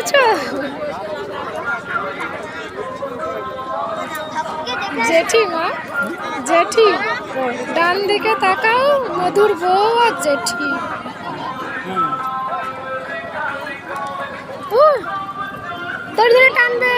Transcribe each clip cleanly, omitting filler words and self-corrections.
দেখেছো? জেঠিমা, জেঠি, ডান দিকে তাকাও, মধুর বউ আর জেঠি। ধরে ধরে টানবে।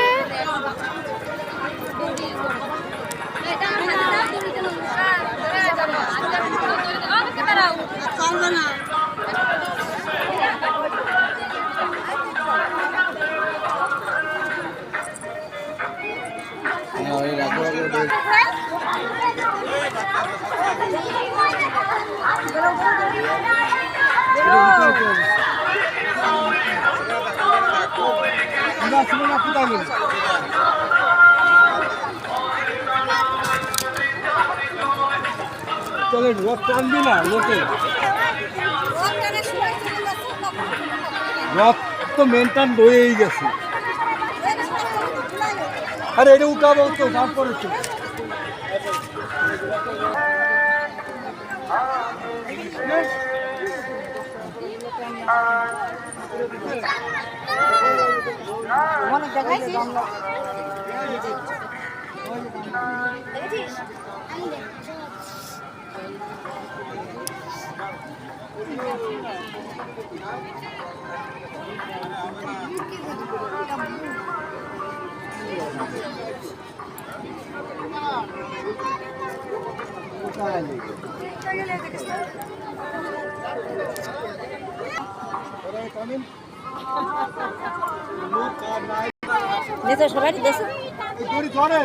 চলে রথ টানবি না লোকে, রথ তো মেনটেন রয়েই গেছে। আরে এটা উঠাবো তো তারপরে তো সবাই দেশে ধরে